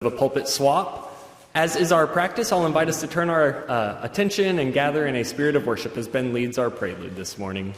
a pulpit swap. As is our practice, I'll invite us to turn our attention and gather in a spirit of worship as Ben leads our prelude this morning.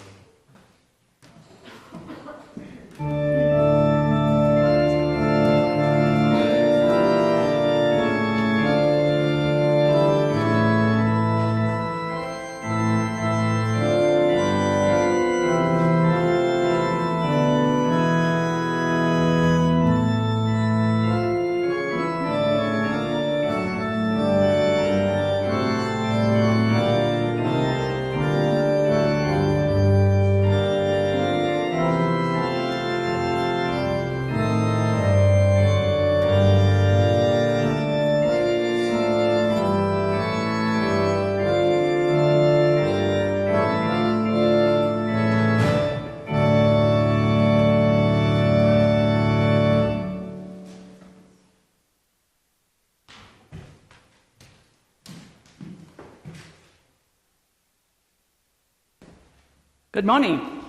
Good morning.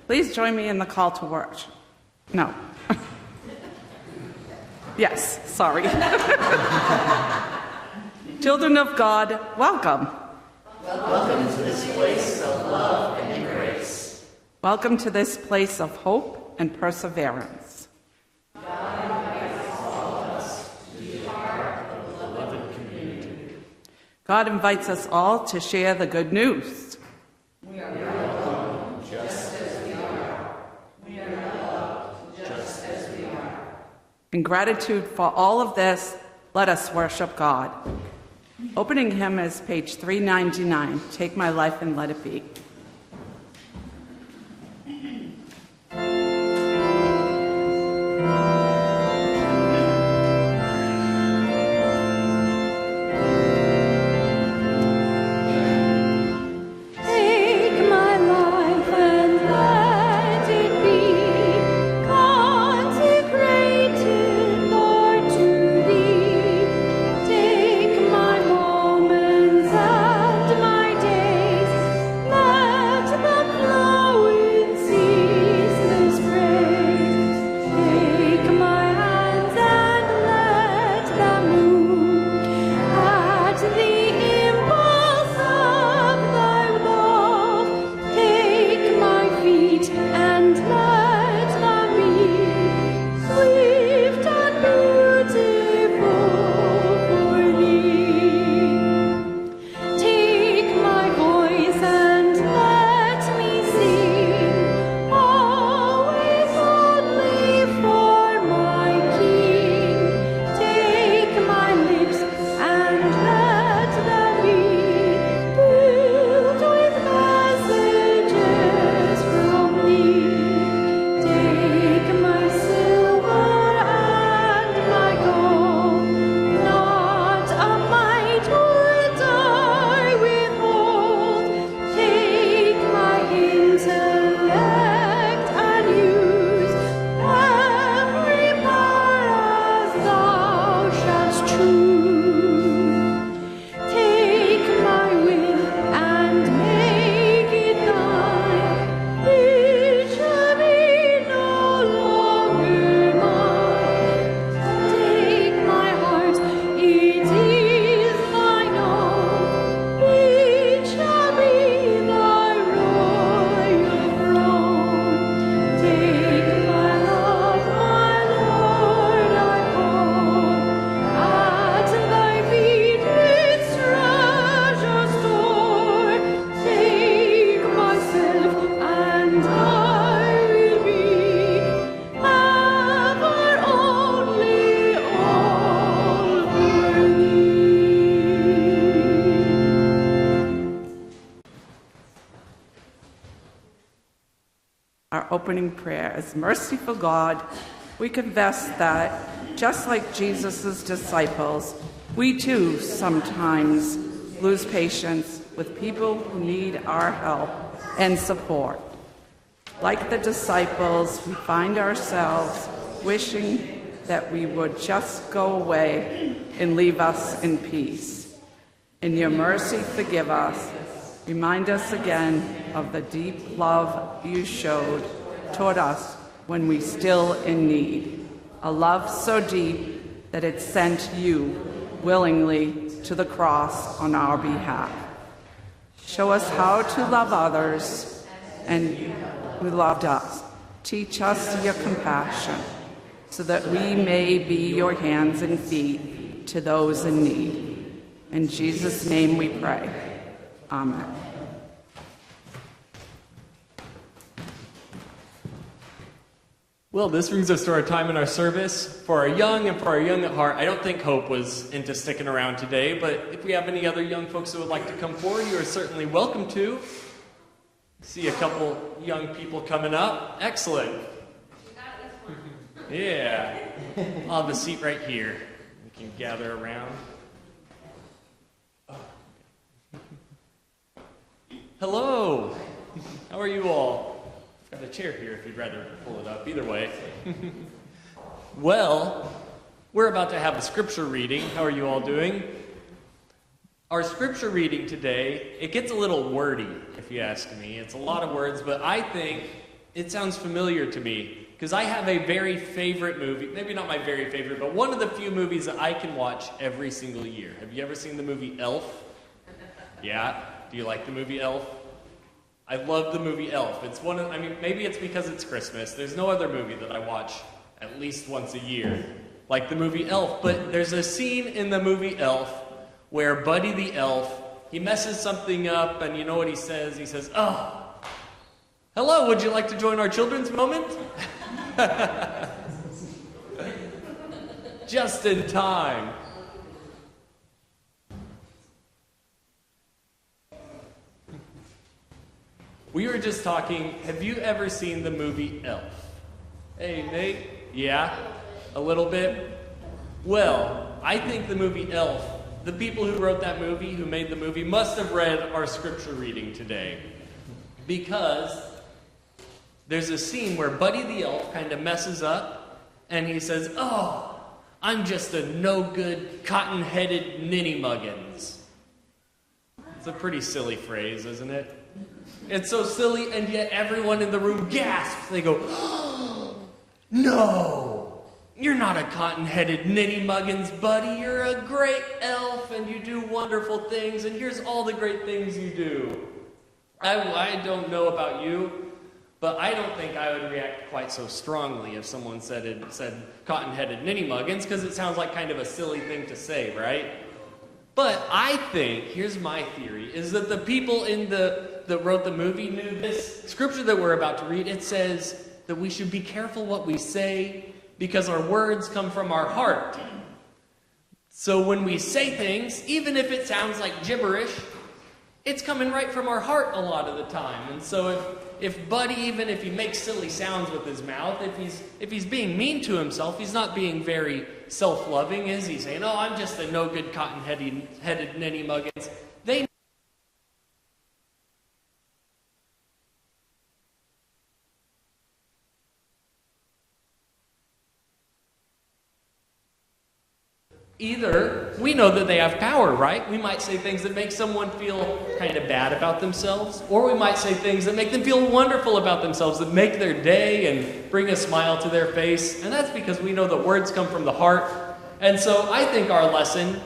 Please join me in the call to worship. No. Yes, sorry. Children of God, welcome. Welcome to this place of love and grace. Welcome to this place of hope and perseverance. God invites all of us to be part of the beloved community. God invites us all to share the good news. We are welcome just as we are. We are loved just as we are. In gratitude for all of this, let us worship God. Opening hymn is page 399, Take My Life and Let It Be. Opening prayer. As merciful God, we confess that, just like Jesus' disciples, we too sometimes lose patience with people who need our help and support. Like the disciples, we find ourselves wishing that we would just go away and leave us in peace. In your mercy, forgive us. Remind us again of the deep love you showed toward us when we still in need. A love so deep that it sent you willingly to the cross on our behalf. Show us how to love others and who loved us. Teach us your compassion so that we may be your hands and feet to those in need. In Jesus' name we pray. Amen. Well, this brings us to our time in our service. For our young and for our young at heart, I don't think Hope was into sticking around today, but if we have any other young folks who would like to come forward, you are certainly welcome to. See a couple young people coming up. Excellent. Yeah. I'll have a seat right here. We can gather around. Hello. How are you all? I've got a chair here if you'd rather pull it up. Either way. Well, we're about to have a scripture reading. How are you all doing? Our scripture reading today, it gets a little wordy, if you ask me. It's a lot of words, but I think it sounds familiar to me because I have a very favorite movie. Maybe not my very favorite, but one of the few movies that I can watch every single year. Have you ever seen the movie Elf? Yeah? Do you like the movie Elf? I love the movie Elf. It's one of, maybe it's because it's Christmas. There's no other movie that I watch at least once a year like the movie Elf. But there's a scene in the movie Elf where Buddy the Elf, he messes something up, and you know what he says? He says, "Oh, hello, would you like to join our children's moment?" Just in time. We were just talking, have you ever seen the movie Elf? Hey, Nate? Yeah? A little bit? Well, I think the movie Elf, the people who wrote that movie, who made the movie, must have read our scripture reading today. Because there's a scene where Buddy the Elf kind of messes up, and he says, "Oh, I'm just a no-good, cotton-headed ninny-muggins." It's a pretty silly phrase, isn't it? It's so silly, and yet everyone in the room gasps. They go, "Oh, no, you're not a cotton-headed ninny-muggins, Buddy. You're a great elf, and you do wonderful things, and here's all the great things you do." I don't know about you, but I don't think I would react quite so strongly if someone said cotton-headed ninny-muggins, because it sounds like kind of a silly thing to say, right? But I think, here's my theory, is that the people that wrote the movie knew this scripture that we're about to read. It says that we should be careful what we say because our words come from our heart. So when we say things, even if it sounds like gibberish, it's coming right from our heart a lot of the time. And so if Buddy, even if he makes silly sounds with his mouth, if he's being mean to himself, he's not being very self-loving, is he? Saying, "Oh, I'm just a no-good cotton-headed ninny-muggins." They either we know that they have power, right? We might say things that make someone feel kind of bad about themselves, or we might say things that make them feel wonderful about themselves, that make their day and bring a smile to their face. And that's because we know that words come from the heart. And so I think our lesson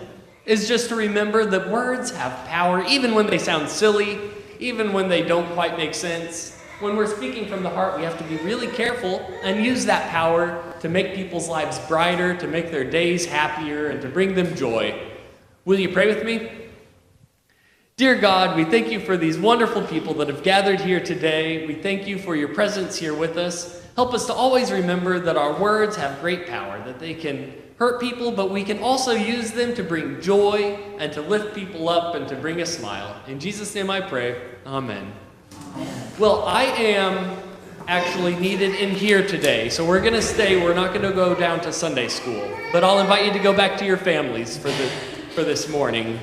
is just to remember that words have power, even when they sound silly, even when they don't quite make sense. When we're speaking from the heart, we have to be really careful and use that power to make people's lives brighter, to make their days happier, and to bring them joy. Will you pray with me? Dear God, we thank you for these wonderful people that have gathered here today. We thank you for your presence here with us. Help us to always remember that our words have great power, that they can hurt people, but we can also use them to bring joy and to lift people up and to bring a smile. In Jesus' name I pray. Amen. Well, I am actually needed in here today, so we're going to stay. We're not going to go down to Sunday school, but I'll invite you to go back to your families for this morning.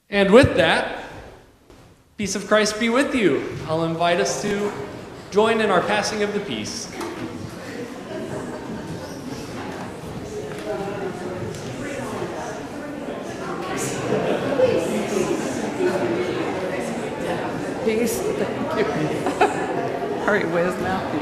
And with that, peace of Christ be with you. I'll invite us to join in our passing of the peace. Peace. Thank you. All right, where's Matthew?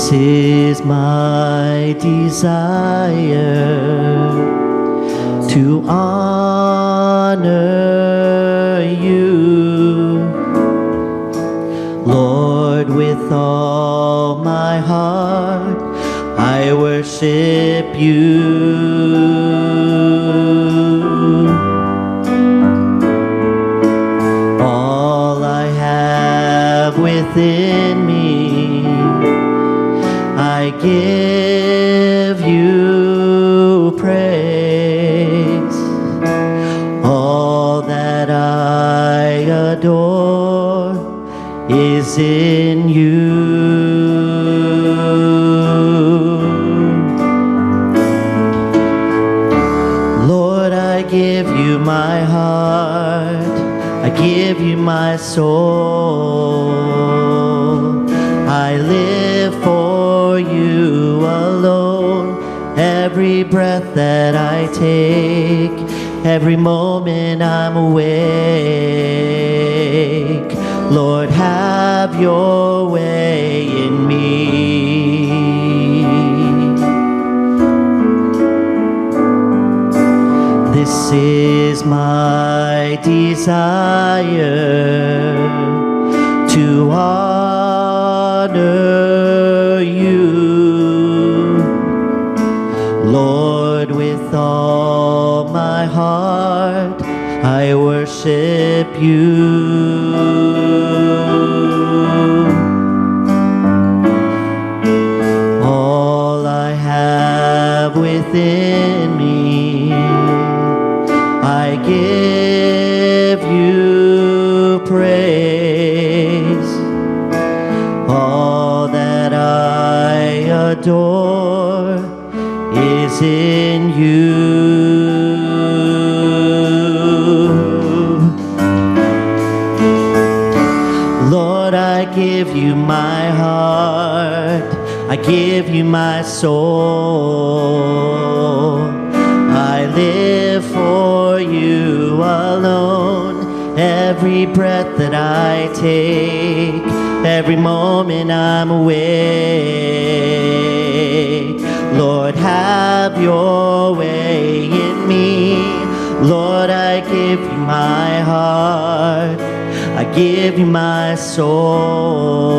This is my desire, to honor you, Lord, with all my heart I worship you. All I have within me, I give you praise. All that I adore is in you. Lord, I give you my heart, I give you my soul. I live for you alone. Every breath that I take, every moment I'm awake. Lord, have your way in me. This is my desire, to honor you, Lord, with all my heart I worship you. All I have within me, I give you praise. All that I adore is in you. Lord, I give you my heart, I give you my soul. I live for you alone. Every breath that I take, every moment I'm awake. Lord, have your way in me. Lord, I give you my heart, I give you my soul.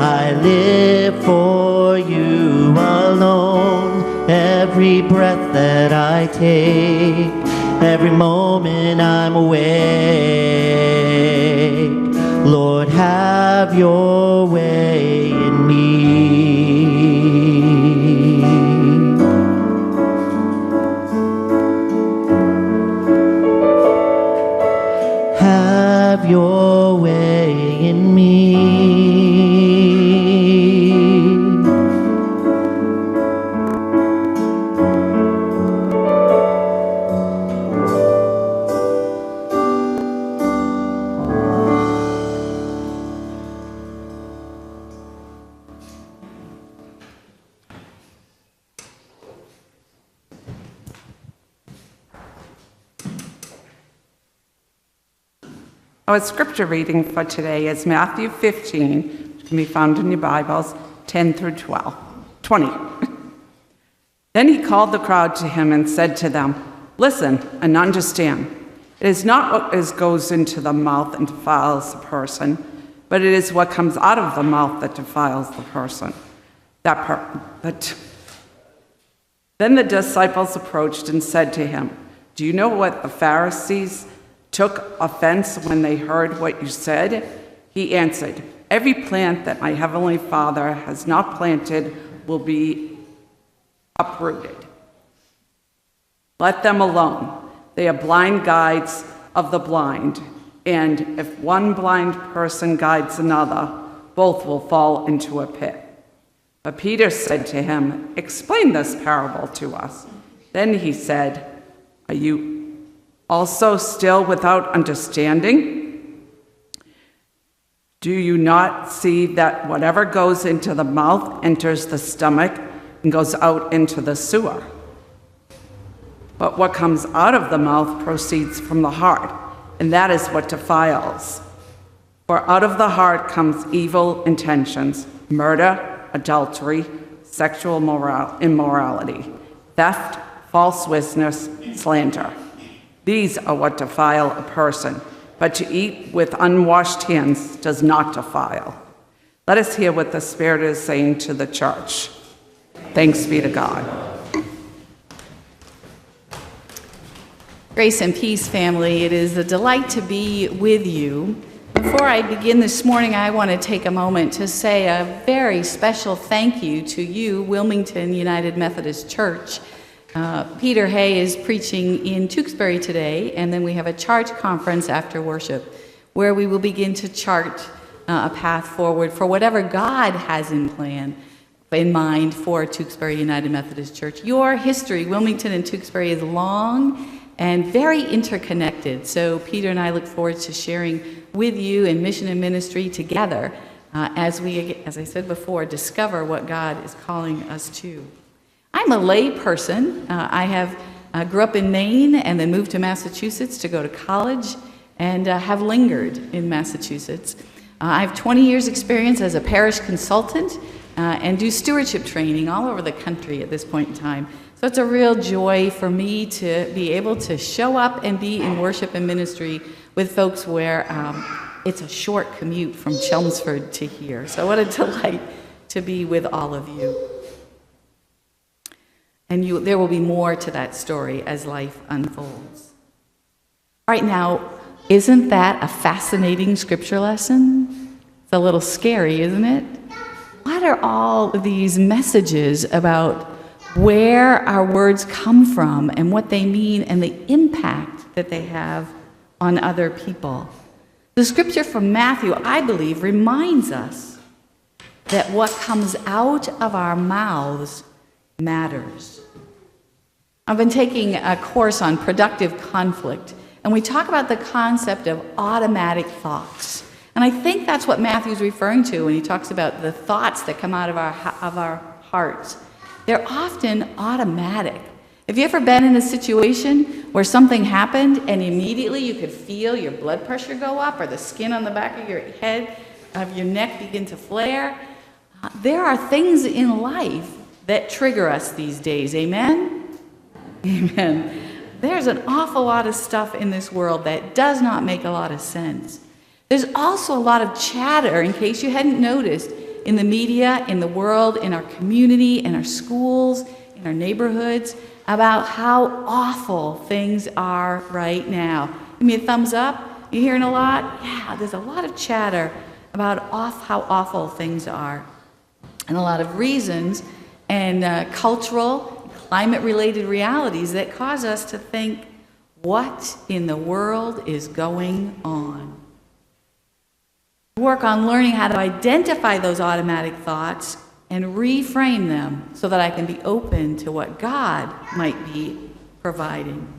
I live for you alone. Every breath that I take, every moment I'm awake. Lord, have your way in me. Have your way in me. Our scripture reading for today is Matthew 15, which can be found in your Bibles, 10 through 20. Then he called the crowd to him and said to them, "Listen and understand. It is not what goes into the mouth and defiles the person, but it is what comes out of the mouth that defiles the person." Then the disciples approached and said to him, "Do you know what the Pharisees took offense when they heard what you said?" He answered, "Every plant that my heavenly Father has not planted will be uprooted. Let them alone. They are blind guides of the blind, and if one blind person guides another, both will fall into a pit." But Peter said to him, "Explain this parable to us." Then he said, "Are you also still without understanding? Do you not see that whatever goes into the mouth enters the stomach and goes out into the sewer? But what comes out of the mouth proceeds from the heart, and that is what defiles. For out of the heart comes evil intentions, murder, adultery, sexual immorality, theft, false witness, slander. These are what defile a person, but to eat with unwashed hands does not defile. Let us hear what the Spirit is saying to the church. Thanks be to God. Grace and peace, family. It is a delight to be with you. Before I begin this morning, I want to take a moment to say a very special thank you to you, Wilmington United Methodist Church. Peter Hay is preaching in Tewksbury today, and then we have a charge conference after worship where we will begin to chart a path forward for whatever God has in mind for Tewksbury United Methodist Church. Your history, Wilmington and Tewksbury, is long and very interconnected. So Peter and I look forward to sharing with you in mission and ministry together as we, as I said before, discover what God is calling us to. I'm a lay person. I grew up in Maine and then moved to Massachusetts to go to college and have lingered in Massachusetts. I have 20 years experience as a parish consultant and do stewardship training all over the country at this point in time. So it's a real joy for me to be able to show up and be in worship and ministry with folks where it's a short commute from Chelmsford to here. So what a delight to be with all of you. And there will be more to that story as life unfolds. All right, now, isn't that a fascinating scripture lesson? It's a little scary, isn't it? What are all of these messages about where our words come from and what they mean and the impact that they have on other people? The scripture from Matthew, I believe, reminds us that what comes out of our mouths matters. I've been taking a course on productive conflict, and we talk about the concept of automatic thoughts. And I think that's what Matthew's referring to when he talks about the thoughts that come out of our hearts. They're often automatic. Have you ever been in a situation where something happened and immediately you could feel your blood pressure go up or the skin on the back of your head, of your neck begin to flare? There are things in life that trigger us these days. Amen? Amen. There's an awful lot of stuff in this world that does not make a lot of sense. There's also a lot of chatter, in case you hadn't noticed, in the media, in the world, in our community, in our schools, in our neighborhoods, about how awful things are right now. Give me a thumbs up. You hearing a lot? Yeah, there's a lot of chatter about how awful things are. And a lot of reasons and cultural, climate-related realities that cause us to think, what in the world is going on? Work on learning how to identify those automatic thoughts and reframe them so that I can be open to what God might be providing.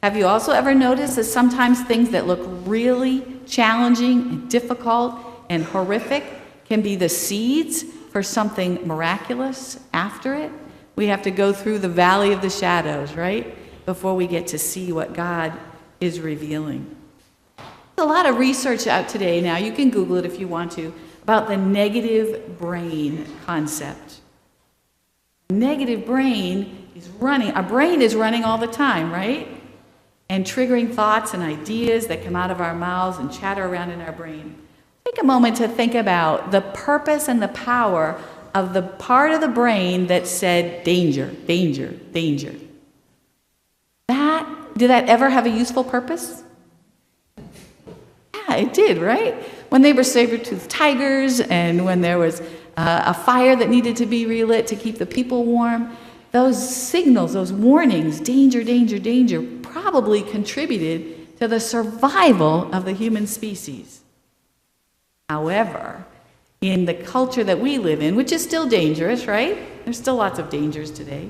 Have you also ever noticed that sometimes things that look really challenging and difficult and horrific can be the seeds for something miraculous after it? We have to go through the valley of the shadows, right? Before we get to see what God is revealing. There's a lot of research out today now, you can Google it if you want to, about the negative brain concept. Negative brain is running, our brain is running all the time, right? And triggering thoughts and ideas that come out of our mouths and chatter around in our brain. Take a moment to think about the purpose and the power of the part of the brain that said danger, danger, danger. Did that ever have a useful purpose? Yeah, it did, right? When they were saber-toothed tigers and when there was a fire that needed to be relit to keep the people warm, those signals, those warnings, danger, danger, danger, probably contributed to the survival of the human species. However, in the culture that we live in, which is still dangerous, right? There's still lots of dangers today.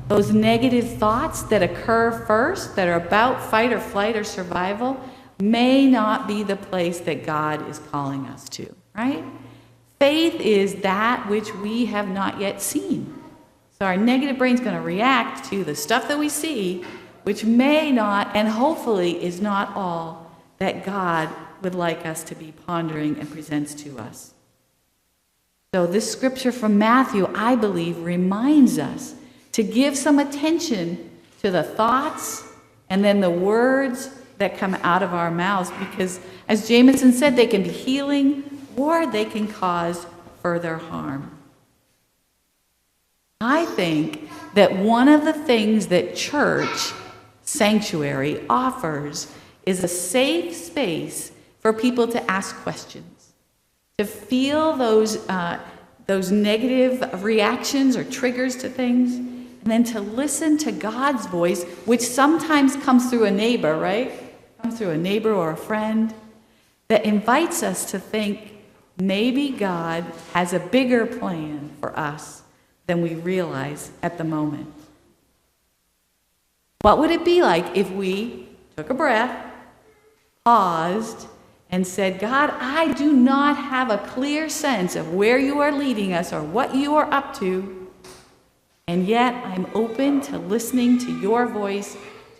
Those negative thoughts that occur first, that are about fight or flight or survival, may not be the place that God is calling us to, right? Faith is that which we have not yet seen. So our negative brain's going to react to the stuff that we see, which may not, and hopefully is not all that God would like us to be pondering and presents to us. So this scripture from Matthew, I believe, reminds us to give some attention to the thoughts and then the words that come out of our mouths, because as Jameson said, they can be healing or they can cause further harm. I think that one of the things that church sanctuary offers is a safe space for people to ask questions, to feel those negative reactions or triggers to things, and then to listen to God's voice, which sometimes comes through a neighbor, right? Comes through a neighbor or a friend, that invites us to think maybe God has a bigger plan for us than we realize at the moment. What would it be like if we took a breath, paused, and said, God, I do not have a clear sense of where you are leading us or what you are up to, and yet I'm open to listening to your voice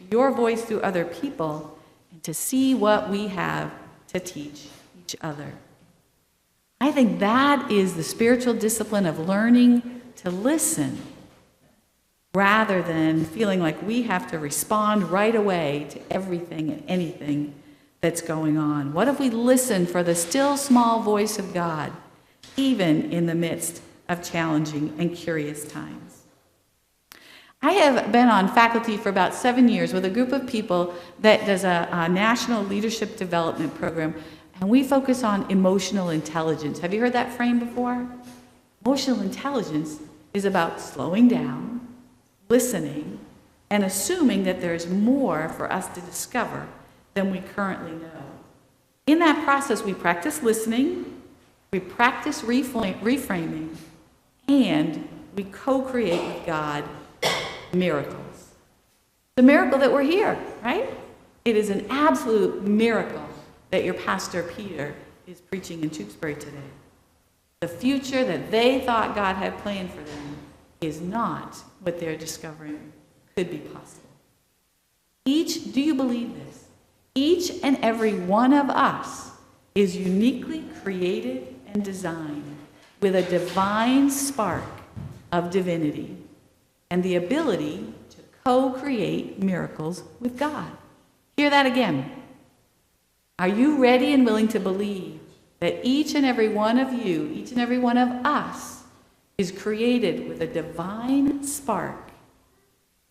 through other people, and to see what we have to teach each other. I think that is the spiritual discipline of learning to listen, rather than feeling like we have to respond right away to everything and anything that's going on. What if we listen for the still small voice of God, even in the midst of challenging and curious times? I have been on faculty for about 7 years with a group of people that does a national leadership development program, and we focus on emotional intelligence. Have you heard that frame before? Emotional intelligence is about slowing down, listening, and assuming that there's more for us to discover than we currently know. In that process, we practice listening, we practice reframing, and we co-create with God miracles. The miracle that we're here, right? It is an absolute miracle that your pastor Peter is preaching in Tewksbury today. The future that they thought God had planned for them is not what they're discovering could be possible. Do you believe this? Each and every one of us is uniquely created and designed with a divine spark of divinity and the ability to co-create miracles with God. Hear that again. Are you ready and willing to believe that each and every one of you, each and every one of us, is created with a divine spark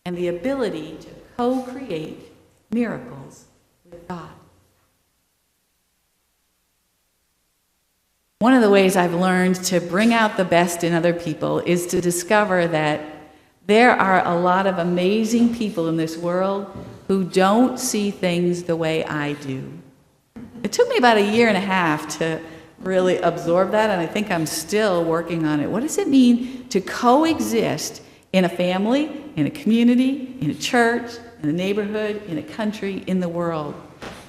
and the ability to co-create miracles with God? One of the ways I've learned to bring out the best in other people is to discover that there are a lot of amazing people in this world who don't see things the way I do. It took me about 1.5 years to really absorb that, and I think I'm still working on it. What does it mean to coexist in a family, in a community, in a church, in a neighborhood, in a country, in the world,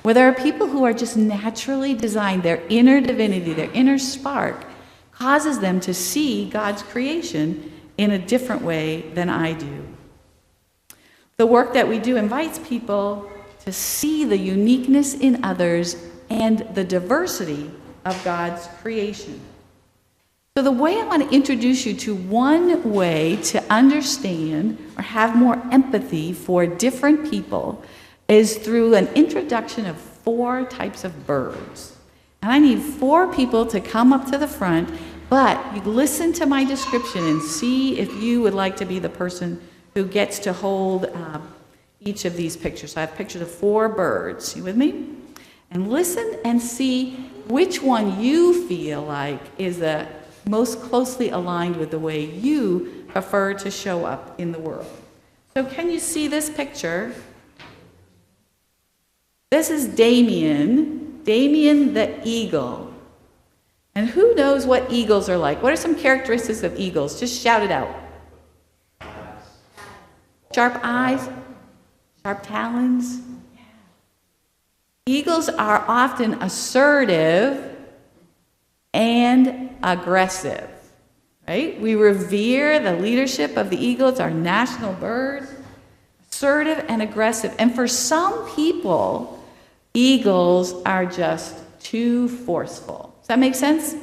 where there are people who are just naturally designed, their inner divinity, their inner spark, causes them to see God's creation in a different way than I do. The work that we do invites people to see the uniqueness in others and the diversity of God's creation. So the way I want to introduce you to one way to understand or have more empathy for different people is through an introduction of 4 types of birds. And I need 4 people to come up to the front, but you listen to my description and see if you would like to be the person who gets to hold each of these pictures. So I have pictures of 4 birds. You with me? And listen and see which one you feel like is the most closely aligned with the way you prefer to show up in the world. So can you see this picture? This is Damien the eagle. And who knows what eagles are like? What are some characteristics of eagles? Just shout it out. Sharp eyes, sharp talons. Eagles are often assertive and aggressive, right? We revere the leadership of the eagle. It's our national bird. Assertive and aggressive. And for some people, eagles are just too forceful. Does that make sense?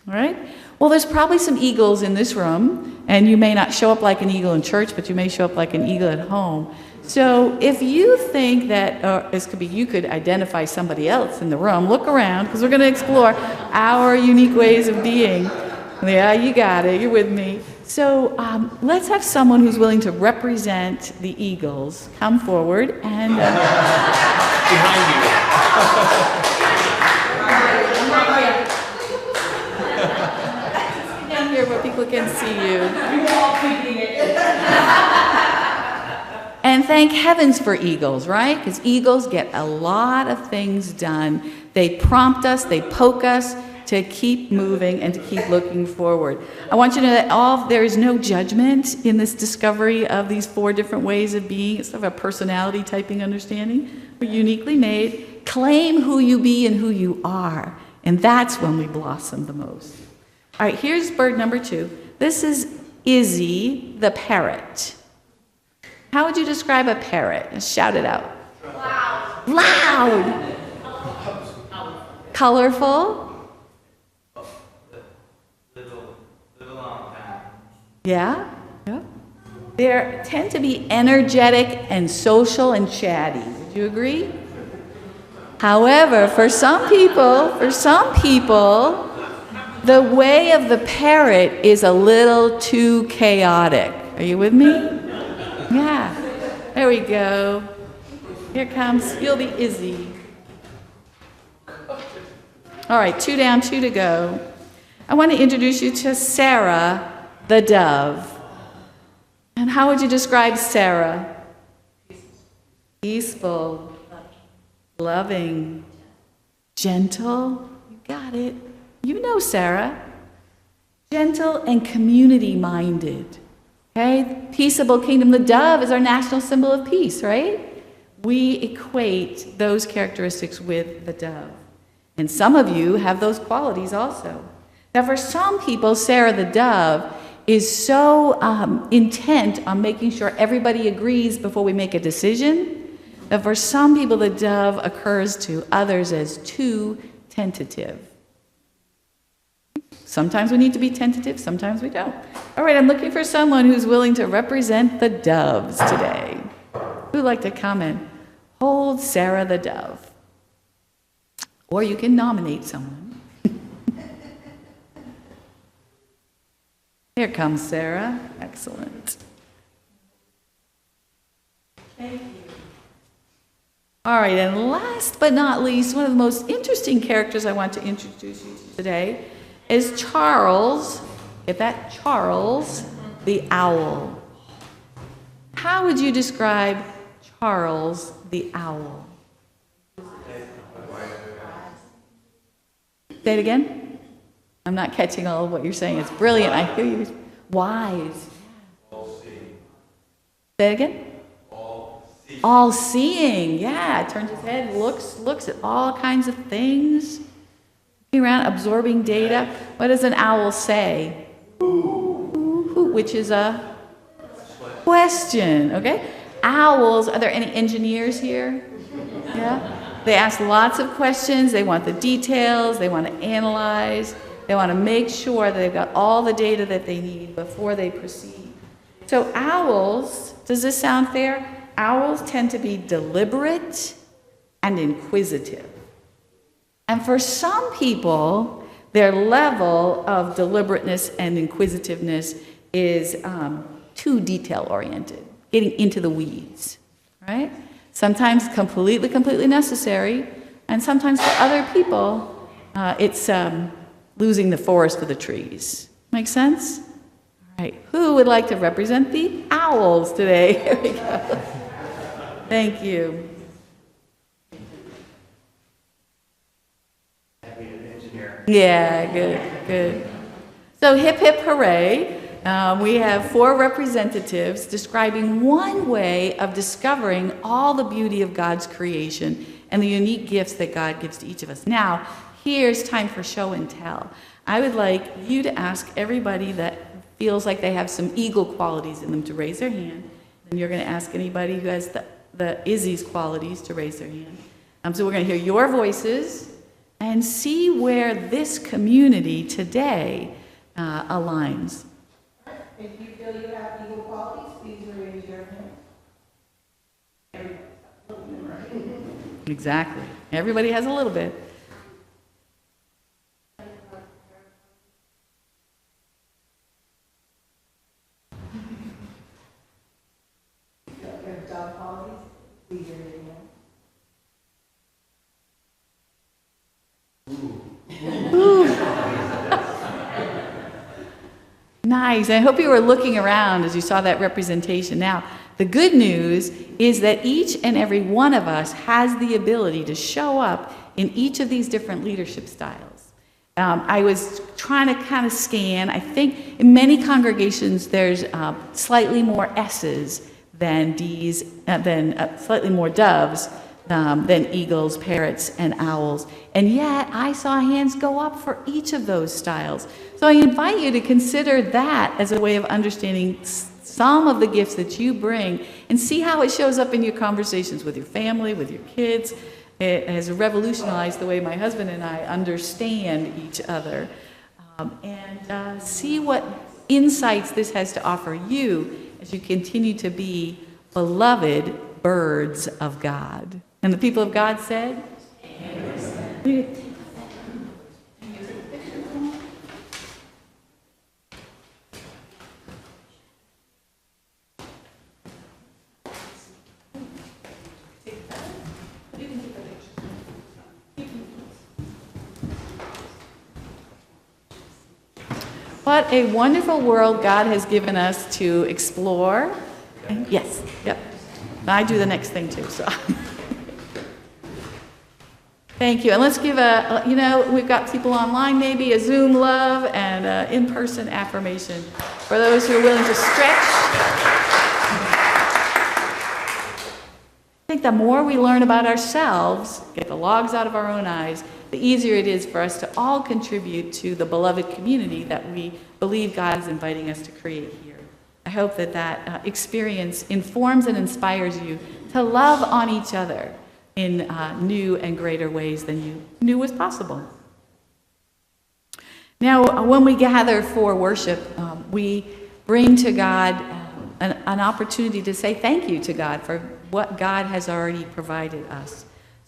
All right? Well, there's probably some eagles in this room, and you may not show up like an eagle in church, but you may show up like an eagle at home. So if you think that, this could be, you could identify somebody else in the room, look around, because we're going to explore our unique ways of being. Yeah, you got it. You're with me. So let's have someone who's willing to represent the eagles come forward and... Behind you. Down here where people can see you. And thank heavens for eagles, right? Because eagles get a lot of things done. They prompt us, they poke us to keep moving and to keep looking forward. I want you to know that there is no judgment in this discovery of these 4 different ways of being. It's sort of a personality typing understanding. We're uniquely made. Claim who you be and who you are. And that's when we blossom the most. All right, here's bird number 2. This is Izzy the parrot. How would you describe a parrot? Just shout it out. Loud. Loud. Colorful. Yeah? Yeah. They tend to be energetic and social and chatty. Would you agree? However, for some people, the way of the parrot is a little too chaotic. Are you with me? Yeah. There we go. Here comes, you'll be Izzy. All right, 2 down, 2 to go. I want to introduce you to Sarah the dove. And how would you describe Sarah? Peaceful, loving, gentle. You got it. You know Sarah. Gentle and community-minded. Okay? Peaceable kingdom. The dove is our national symbol of peace, right? We equate those characteristics with the dove. And some of you have those qualities also. Now, for some people, Sarah the dove is so intent on making sure everybody agrees before we make a decision that for some people the dove occurs to others as too tentative. Sometimes we need to be tentative, sometimes we don't. All right, I'm looking for someone who's willing to represent the doves today. Who'd like to comment? Hold Sarah the dove. Or you can nominate someone. Here comes Sarah. Excellent. Thank you. All right, and last but not least, one of the most interesting characters I want to introduce you to today is Charles. Get that? Charles the owl. How would you describe Charles the owl? Say it again. I'm not catching all of what you're saying. It's brilliant. I hear you. Wise. All-seeing. Say it again. All-seeing. All-seeing. Yeah. Turns his head, looks at all kinds of things. Looking around, absorbing data. What does an owl say? Ooh, which is a question. Okay. Owls. Are there any engineers here? Yeah. They ask lots of questions. They want the details. They want to analyze. They want to make sure that they've got all the data that they need before they proceed. So owls, does this sound fair? Owls tend to be deliberate and inquisitive. And for some people, their level of deliberateness and inquisitiveness is too detail-oriented, getting into the weeds, right? Sometimes completely necessary, and sometimes for other people, it's losing the forest for the trees. Make sense? All right. Who would like to represent the owls today? Here we go. Thank you. Yeah, good. So hip hip hooray. We have 4 representatives describing one way of discovering all the beauty of God's creation and the unique gifts that God gives to each of us. Now, here's time for show and tell. I would like you to ask everybody that feels like they have some eagle qualities in them to raise their hand. And you're going to ask anybody who has the Izzy's qualities to raise their hand. So we're going to hear your voices and see where this community today aligns. If you feel you have equal qualities, please raise your hand. Exactly. Everybody has a little bit. Nice. I hope you were looking around as you saw that representation. Now, the good news is that each and every one of us has the ability to show up in each of these different leadership styles. I was trying to kind of scan. I think in many congregations there's slightly more S's than D's, slightly more doves than eagles, parrots, and owls. And yet I saw hands go up for each of those styles. So I invite you to consider that as a way of understanding some of the gifts that you bring and see how it shows up in your conversations with your family, with your kids. It has revolutionized the way my husband and I understand each other. And see what insights this has to offer you as you continue to be beloved birds of God. And the people of God said, Amen. What a wonderful world God has given us to explore. Yes, yep. I do the next thing too, so. Thank you. And let's give we've got people online, maybe a Zoom love and an in-person affirmation for those who are willing to stretch. I think the more we learn about ourselves, get the logs out of our own eyes, the easier it is for us to all contribute to the beloved community that we believe God is inviting us to create here. I hope that experience informs and inspires you to love on each other in new and greater ways than you knew was possible. Now, when we gather for worship, we bring to God an opportunity to say thank you to God for what God has already provided us.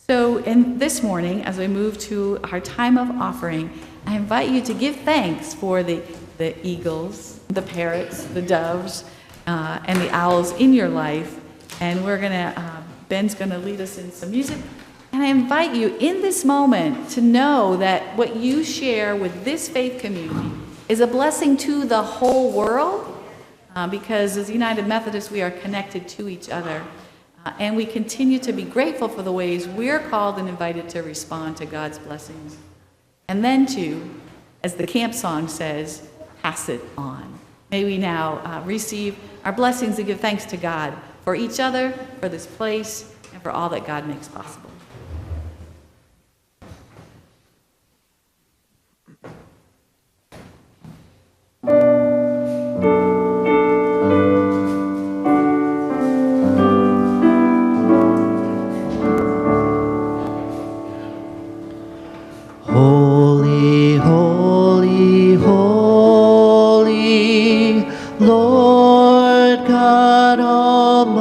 So this morning, as we move to our time of offering, I invite you to give thanks for the eagles, the parrots, the doves, and the owls in your life. And Ben's going to lead us in some music. And I invite you in this moment to know that what you share with this faith community is a blessing to the whole world, because as United Methodists, we are connected to each other. And we continue to be grateful for the ways we're called and invited to respond to God's blessings. And then to, as the camp song says, pass it on. May we now receive our blessings and give thanks to God for each other, for this place, and for all that God makes possible. Holy, holy, holy, Lord God Almighty,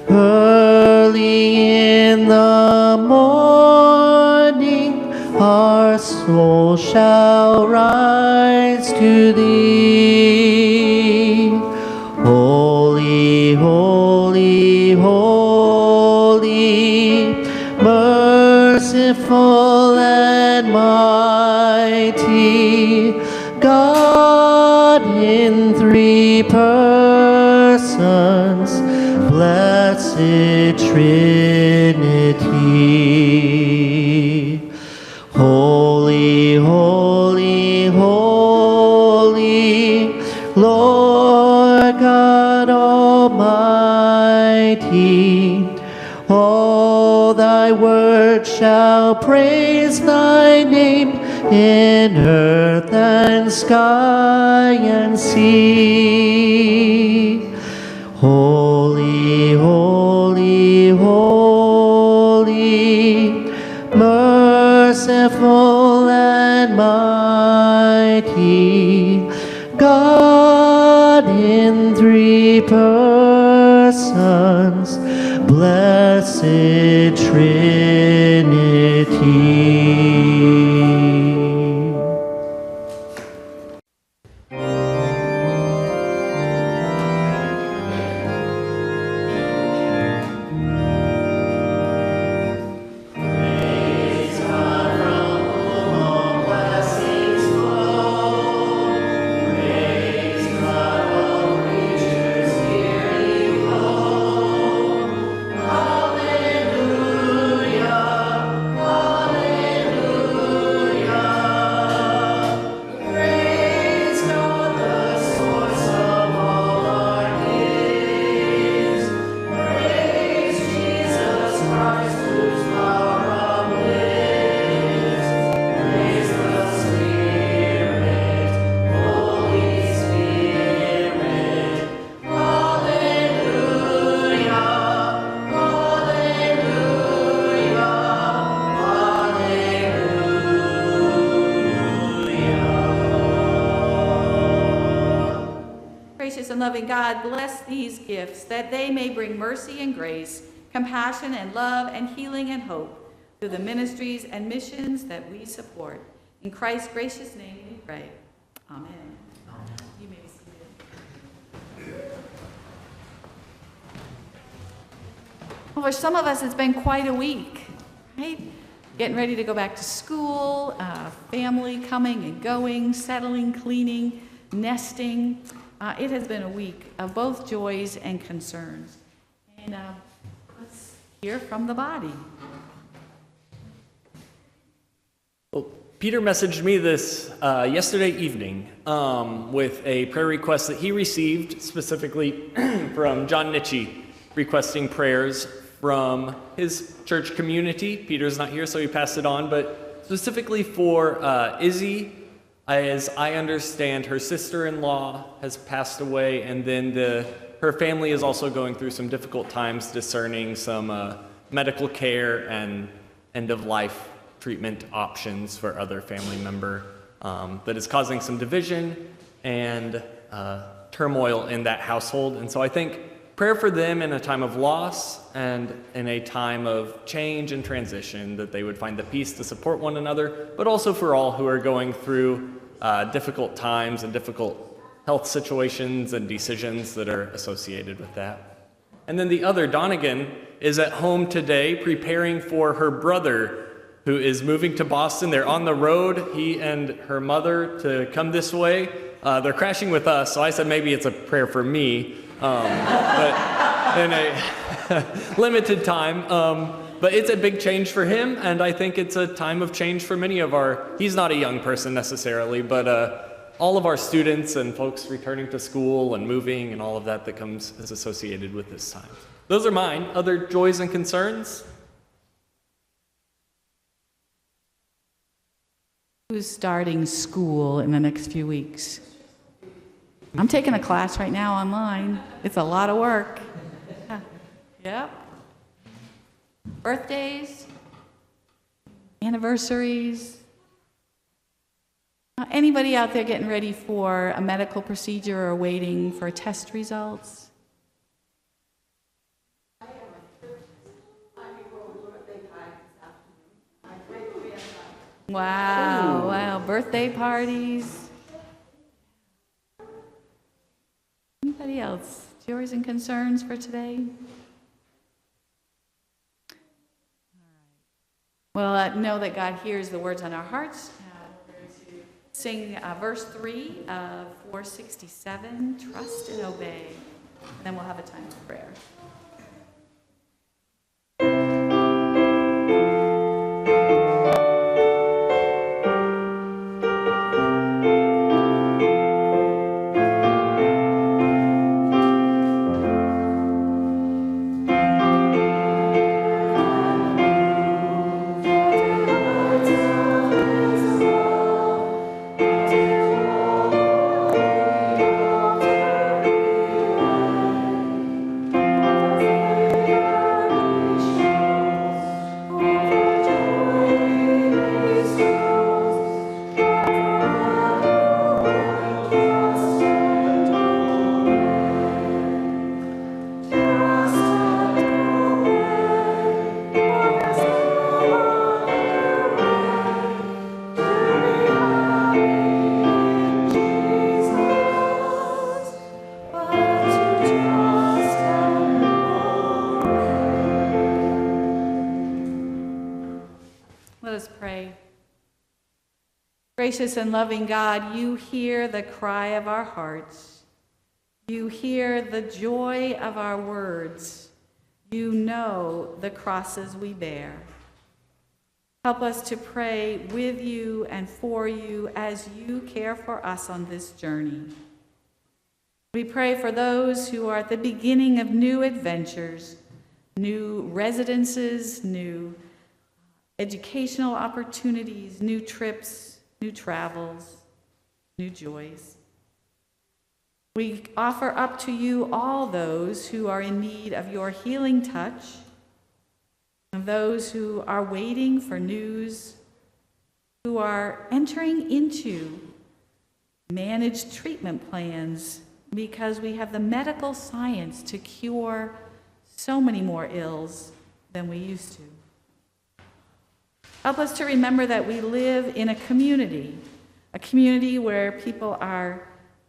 early in the morning our soul shall rise to thee. Holy, holy, holy, merciful and mighty, God in three persons, blessed Trinity. Holy, holy, holy, Lord God Almighty, all thy works shall praise thy name in earth and sky and sea. Holy, holy, holy, merciful and mighty, God in three persons, blessed Trinity. Gracious and loving God, bless these gifts that they may bring mercy and grace, compassion and love and healing and hope through the ministries and missions that we support. In Christ's gracious name we pray. Amen. You may be seated. Well, for some of us, it's been quite a week, right? Getting ready to go back to school, family coming and going, settling, cleaning, nesting. It has been a week of both joys and concerns. And let's hear from the body. Well, Peter messaged me this yesterday evening with a prayer request that he received specifically from John Nitchie, requesting prayers from his church community. Peter's not here, so he passed it on, but specifically for Izzy. As I understand, her sister-in-law has passed away, and then her family is also going through some difficult times discerning some medical care and end-of-life treatment options for other family member that is causing some division and turmoil in that household. And so I think prayer for them in a time of loss and in a time of change and transition, that they would find the peace to support one another, but also for all who are going through difficult times and difficult health situations and decisions that are associated with that. And then the other, Donegan, is at home today preparing for her brother who is moving to Boston. They're on the road, he and her mother, to come this way. They're crashing with us, so I said maybe it's a prayer for me, but in a limited time. But it's a big change for him, and I think it's a time of change for many of he's not a young person necessarily, but all of our students and folks returning to school and moving and all of that is associated with this time. Those are mine. Other joys and concerns? Who's starting school in the next few weeks? I'm taking a class right now online. It's a lot of work. Yep. Birthdays, anniversaries. Anybody out there getting ready for a medical procedure or waiting for test results? Wow, birthday parties. Anybody else? Joys and concerns for today? Well, know that God hears the words on our hearts. We're going to sing verse 3 of 467, Trust and Obey. And then we'll have a time for prayer. Gracious and loving God, you hear the cry of our hearts. You hear the joy of our words. You know the crosses we bear. Help us to pray with you and for you as you care for us on this journey. We pray for those who are at the beginning of new adventures, new residences, new educational opportunities, new trips, new travels, new joys. We offer up to you all those who are in need of your healing touch, of those who are waiting for news, who are entering into managed treatment plans because we have the medical science to cure so many more ills than we used to. Help us to remember that we live in a community where people are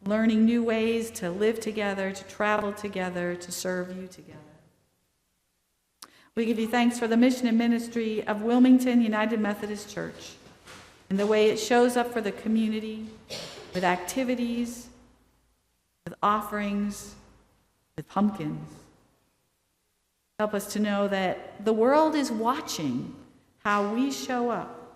learning new ways to live together, to travel together, to serve you together. We give you thanks for the mission and ministry of Wilmington United Methodist Church and the way it shows up for the community with activities, with offerings, with pumpkins. Help us to know that the world is watching how we show up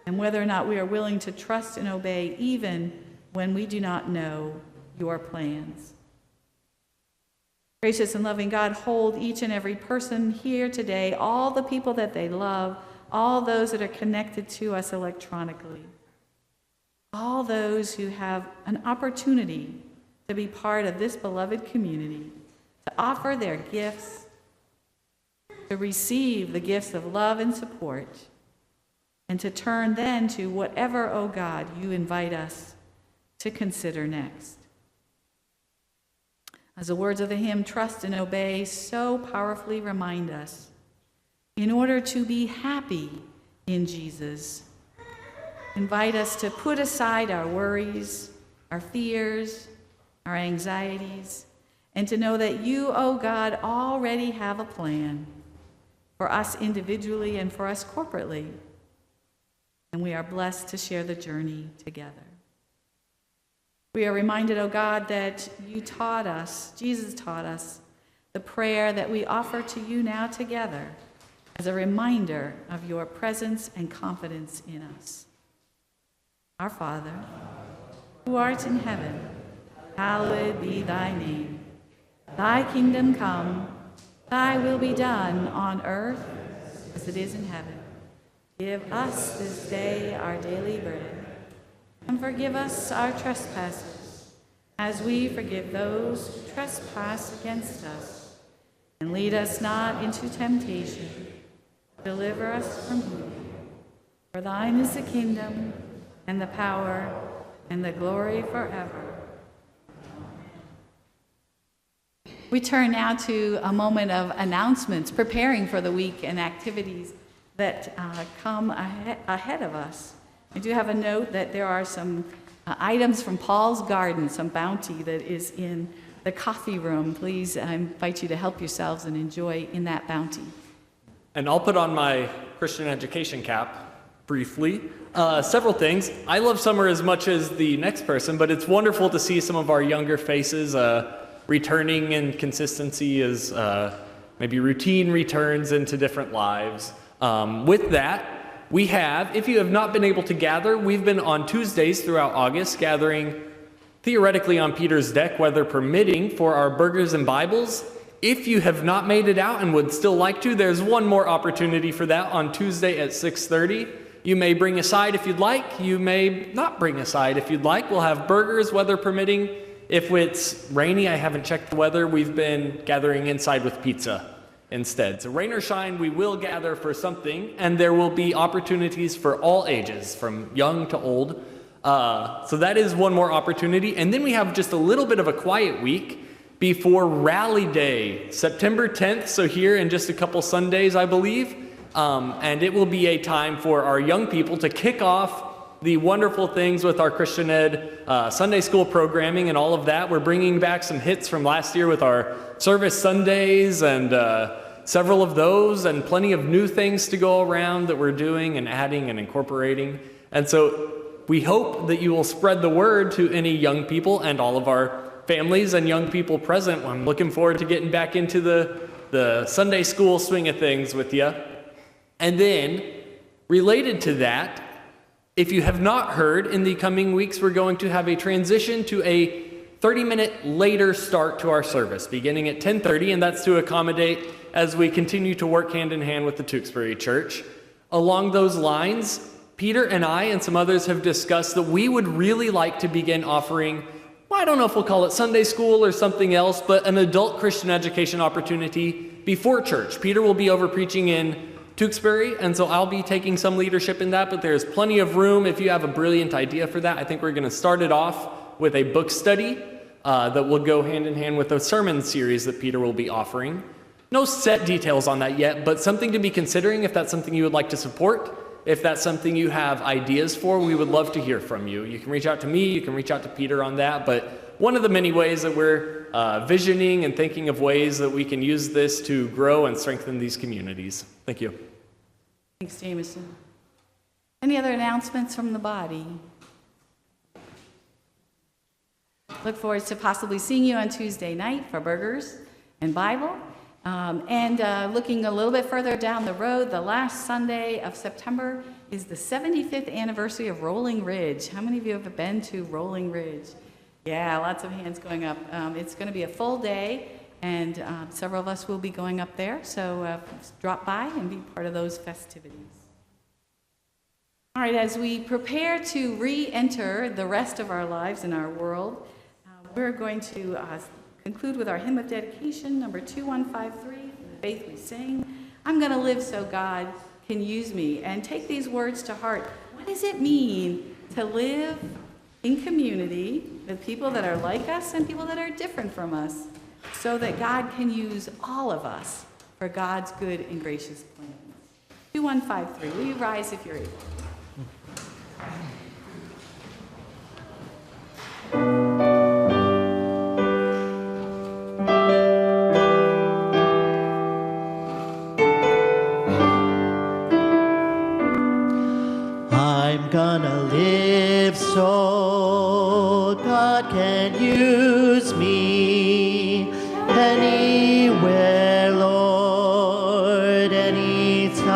and whether or not we are willing to trust and obey even when we do not know your plans. Gracious and loving God, hold each and every person here today, all the people that they love, all those that are connected to us electronically, all those who have an opportunity to be part of this beloved community, to offer their gifts, to receive the gifts of love and support, and to turn then to whatever, oh God, you invite us to consider next. As the words of the hymn, Trust and Obey, so powerfully remind us, in order to be happy in Jesus, invite us to put aside our worries, our fears, our anxieties, and to know that you, oh God, already have a plan for us individually and for us corporately. And we are blessed to share the journey together. We are reminded, oh God, that you taught us, Jesus taught us, the prayer that we offer to you now together as a reminder of your presence and confidence in us. Our Father, who art in heaven, hallowed be thy name. Thy kingdom come, thy will be done on earth as it is in heaven. Give us this day our daily bread, and forgive us our trespasses, as we forgive those who trespass against us. And lead us not into temptation, deliver us from evil. For thine is the kingdom, and the power, and the glory forever. We turn now to a moment of announcements, preparing for the week and activities that come ahead of us. I do have a note that there are some items from Paul's Garden, some bounty that is in the coffee room. Please, I invite you to help yourselves and enjoy in that bounty. And I'll put on my Christian education cap briefly. Several things. I love summer as much as the next person, but it's wonderful to see some of our younger faces returning in consistency as maybe routine returns into different lives. With that, we have, if you have not been able to gather, we've been on Tuesdays throughout August gathering theoretically on Peter's deck, weather permitting, for our burgers and Bibles. If you have not made it out and would still like to, there's one more opportunity for that on Tuesday at 6:30. You may bring a side if you'd like. You may not bring a side if you'd like. We'll have burgers, weather permitting. If it's rainy, I haven't checked the weather, we've been gathering inside with pizza instead. So rain or shine, we will gather for something, and there will be opportunities for all ages, from young to old. So that is one more opportunity. And then we have just a little bit of a quiet week before Rally Day, September 10th, so here in just a couple Sundays, I believe. And it will be a time for our young people to kick off the wonderful things with our Christian Ed Sunday school programming and all of that. We're bringing back some hits from last year with our service Sundays and several of those, and plenty of new things to go around that we're doing and adding and incorporating. And so we hope that you will spread the word to any young people and all of our families and young people present. I'm looking forward to getting back into the Sunday school swing of things with you. And then, related to that, if you have not heard, in the coming weeks, we're going to have a transition to a 30-minute later start to our service, beginning at 10:30, and that's to accommodate as we continue to work hand in hand with the Tewksbury Church. Along those lines, Peter and I and some others have discussed that we would really like to begin offering, well, I don't know if we'll call it Sunday school or something else, but an adult Christian education opportunity before church. Peter will be over preaching in Tewksbury, and so I'll be taking some leadership in that, but there's plenty of room if you have a brilliant idea for that. I think we're going to start it off with a book study that will go hand in hand with a sermon series that Peter will be offering. No set details on that yet, but something to be considering if that's something you would like to support. If that's something you have ideas for, we would love to hear from you. You can reach out to me, you can reach out to Peter on that, but one of the many ways that we're visioning and thinking of ways that we can use this to grow and strengthen these communities. Thank you. Thanks, Jameson. Any other announcements from the body? Look forward to possibly seeing you on Tuesday night for burgers and Bible. Looking a little bit further down the road, the last Sunday of September is the 75th anniversary of Rolling Ridge. How many of you have been to Rolling Ridge? Yeah, lots of hands going up. It's going to be a full day, and several of us will be going up there, so drop by and be part of those festivities. All right, as we prepare to re-enter the rest of our lives in our world, we're going to conclude with our hymn of dedication, number 2153, the faith we sing. I'm going to live so God can use me. And take these words to heart. What does it mean to live in community with people that are like us and people that are different from us, so that God can use all of us for God's good and gracious plans? 2153, will you rise if you're able? I'm gonna live so God can use me anywhere, Lord, anytime.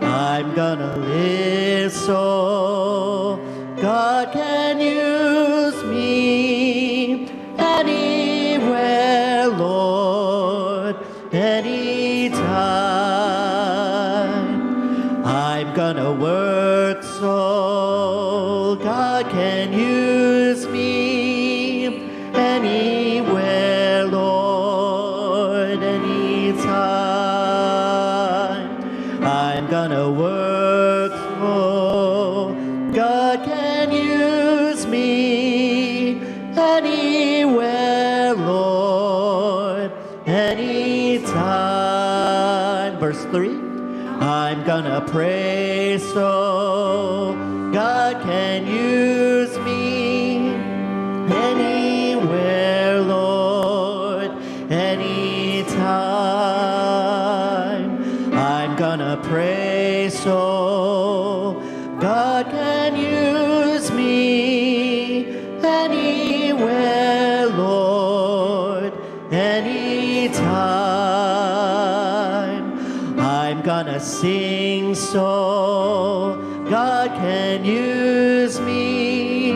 I'm gonna live so God can use me anywhere, Lord, anytime. I'm gonna work so God can use me anywhere, Lord, anytime. I'm gonna work so God can use me anywhere, Lord, anytime. Verse 3. I'm gonna pray so God can use me anywhere, Lord, anytime. I'm gonna pray so God can use me anywhere, Lord, anytime. I'm gonna sing so God can use me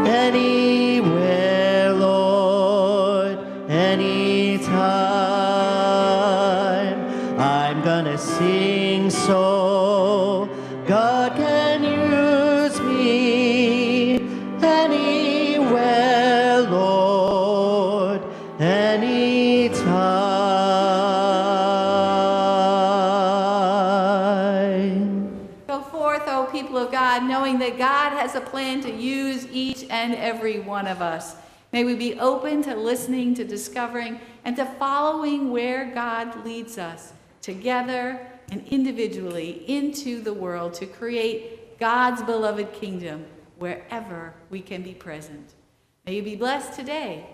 anywhere, Lord, anytime. I'm gonna sing so God can use me anywhere, Lord, anytime. Go forth, O people of God, knowing that God has a plan to use each and every one of us. May we be open to listening, to discovering, and to following where God leads us, together and individually, into the world to create God's beloved kingdom wherever we can be present. May you be blessed today